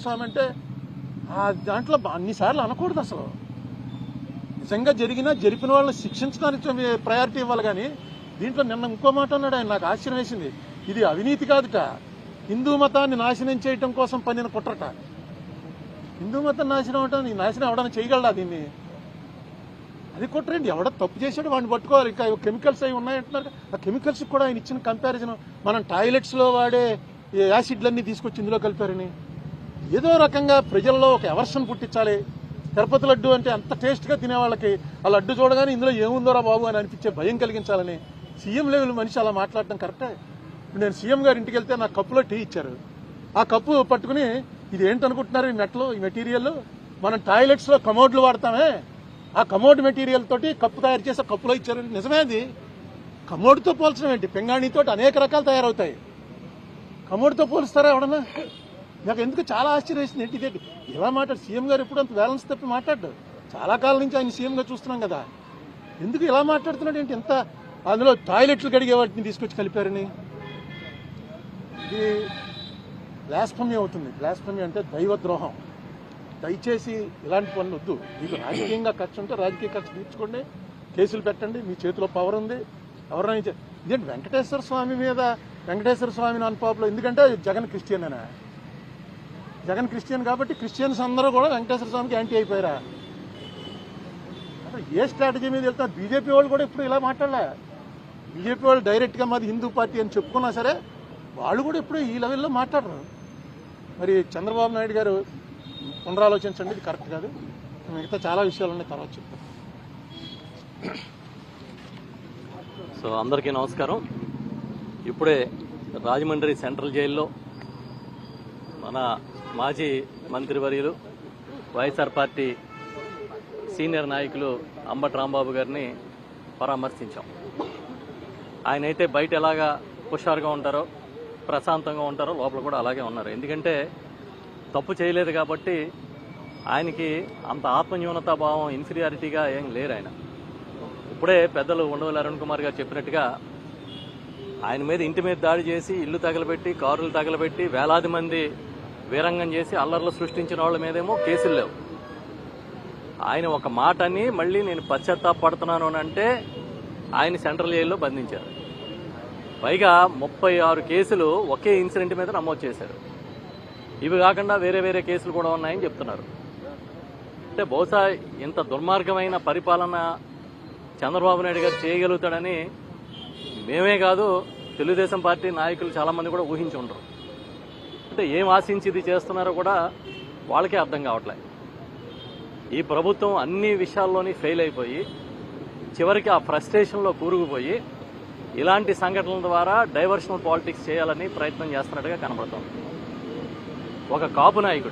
స్వామి అంటే దాంట్లో అన్నిసార్లు అనకూడదు. అసలు నిజంగా జరిపిన వాళ్ళని శిక్షించడానికి ప్రయారిటీ ఇవ్వాలి. కానీ దీంట్లో నిన్న ఇంకో మాట అన్నాడు ఆయన, నాకు ఆశ్చర్యం వేసింది. ఇది అవినీతి కాదుట, హిందూ మతాన్ని నాశనం చేయటం కోసం పన్నిన కుట్రట. హిందూ మతం నాశనం అవటం, నాశనం అవడానికి చేయగలడా దీన్ని? అది కుట్రండి. ఎవడో తప్పు చేశాడు వాడిని పట్టుకోవాలి. ఇంకా కెమికల్స్ అవి ఉన్నాయంటున్నారు. ఆ కెమికల్స్ కూడా ఆయన ఇచ్చిన కంపారిజన్, మనం టాయిలెట్స్లో వాడే యాసిడ్లన్నీ తీసుకొచ్చి ఇందులో కలిపారని ఏదో రకంగా ప్రజల్లో ఒక ఎవర్షన్ పుట్టించాలి. తిరుపతి లడ్డు అంటే అంత టేస్ట్గా తినేవాళ్ళకి ఆ లడ్డు చూడగానే ఇందులో ఏముందోరా బాబు అని అనిపించే భయం కలిగించాలని సీఎం లెవెల్ మనిషి అలా మాట్లాడటం కరెక్టే? ఇప్పుడు నేను సీఎం గారి ఇంటికి వెళ్తే నాకు కప్పులో టీ ఇచ్చారు. ఆ కప్పు పట్టుకుని ఇది ఏంటనుకుంటున్నారు ఈ మెటల్, ఈ మెటీరియల్ మనం టాయిలెట్స్లో కమోడ్లు వాడతామే, ఆ కమోడ్ మెటీరియల్ తోటి కప్పు తయారు చేసి కప్పులో ఇచ్చారు. నిజమే, అది కమోడ్తో పోల్చడం ఏంటి? పింగాణితో అనేక రకాలు తయారవుతాయి, కమోడ్తో పోలుస్తారా ఎవడన్నా? నాకు ఎందుకు చాలా ఆశ్చర్యం వేసింది. ఏంటి ఇదేంటి ఇలా మాట్లాడు? సీఎం గారు ఎప్పుడు అంత బ్యాలెన్స్ తప్పి మాట్లాడు. చాలా కాలం నుంచి ఆయన సీఎంగా చూస్తున్నాం కదా, ఎందుకు ఇలా మాట్లాడుతున్నాడు ఏంటి? ఎంత అందులో టాయిలెట్లు కడిగే వాటిని తీసుకొచ్చి కలిపారని. ఇది బ్లాస్ఫమీ అవుతుంది. బ్లాస్ఫమీ అంటే దైవద్రోహం. దయచేసి ఇలాంటి పనులు వద్దు. మీకు రాజకీయంగా ఖర్చు ఉంటే రాజకీయ ఖర్చు తీర్చుకోండి, కేసులు పెట్టండి, మీ చేతిలో పవర్ ఉంది. ఎవరైనా ఇదేంటి వెంకటేశ్వర స్వామి మీద వెంకటేశ్వర స్వామిని అన్పాపులో, ఎందుకంటే జగన్ క్రిస్టియన్ అనా? జగన్ క్రిస్టియన్ కాబట్టి క్రిస్టియన్స్ అందరూ కూడా వెంకటేశ్వర స్వామికి యాంటీ అయిపోయారా? అసలు ఏ స్ట్రాటజీ మీద వెళ్తున్నారు? బీజేపీ వాళ్ళు కూడా ఇప్పుడు ఇలా మాట్లాడలే. బీజేపీ వాళ్ళు డైరెక్ట్గా మాది హిందూ పార్టీ అని చెప్పుకున్నా సరే వాళ్ళు కూడా ఇప్పుడు ఈ లెవెల్లో మాట్లాడరు. మరి చంద్రబాబు నాయుడు గారు పునరాలోచించండి, ఇది కరెక్ట్ కాదు. మిగతా చాలా విషయాలు ఉన్నాయి, తర్వాత చెప్తాను. సో అందరికీ నమస్కారం. ఇప్పుడే రాజమండ్రి సెంట్రల్ జైల్లో మన మాజీ మంత్రివర్యులు వైఎస్ఆర్ పార్టీ సీనియర్ నాయకులు అంబటి రాంబాబు గారిని పరామర్శించాం. ఆయన అయితే బయట ఎలాగా హుషారుగా ఉంటారో, ప్రశాంతంగా ఉంటారో, లోపల కూడా అలాగే ఉన్నారు. ఎందుకంటే తప్పు చేయలేదు కాబట్టి ఆయనకి అంత ఆత్మన్యూనతా భావం, ఇన్ఫీరియారిటీగా ఏం లేరు ఆయన. ఇప్పుడే పెద్దలు ఉండవల్లి అరుణ్ కుమార్ గారు చెప్పినట్టుగా ఆయన మీద ఇంటి మీద దాడి చేసి, ఇల్లు తగలబెట్టి, కారులు తగలబెట్టి, వేలాది మంది వీరంగం చేసి అల్లర్లు సృష్టించిన వాళ్ళ మీదేమో కేసులు లేవు. ఆయన ఒక మాట అని మళ్ళీ నేను పశ్చాత్తాపడుతున్నాను అని అంటే ఆయన సెంట్రల్ జైల్లో బంధించారు. పైగా 36 కేసులు ఒకే ఇన్సిడెంట్ మీద నమోదు చేశారు. ఇవి కాకుండా వేరే వేరే కేసులు కూడా ఉన్నాయని చెప్తున్నారు. అంటే బహుశా ఇంత దుర్మార్గమైన పరిపాలన చంద్రబాబు నాయుడు గారు చేయగలుగుతాడని మేమే కాదు, తెలుగుదేశం పార్టీ నాయకులు చాలామంది కూడా ఊహించి ఉండరు. అంటే ఏం ఆశించి ఇది చేస్తున్నారో కూడా వాళ్ళకే అర్థం కావట్లేదు. ఈ ప్రభుత్వం అన్ని విషయాల్లోని ఫెయిల్ అయిపోయి చివరికి ఆ ఫ్రస్ట్రేషన్లో కూరుకుపోయి ఇలాంటి సంఘటనల ద్వారా డైవర్షనల్ పాలిటిక్స్ చేయాలని ప్రయత్నం చేస్తున్నట్టుగా కనబడుతోంది. ఒక కాపు నాయకుడు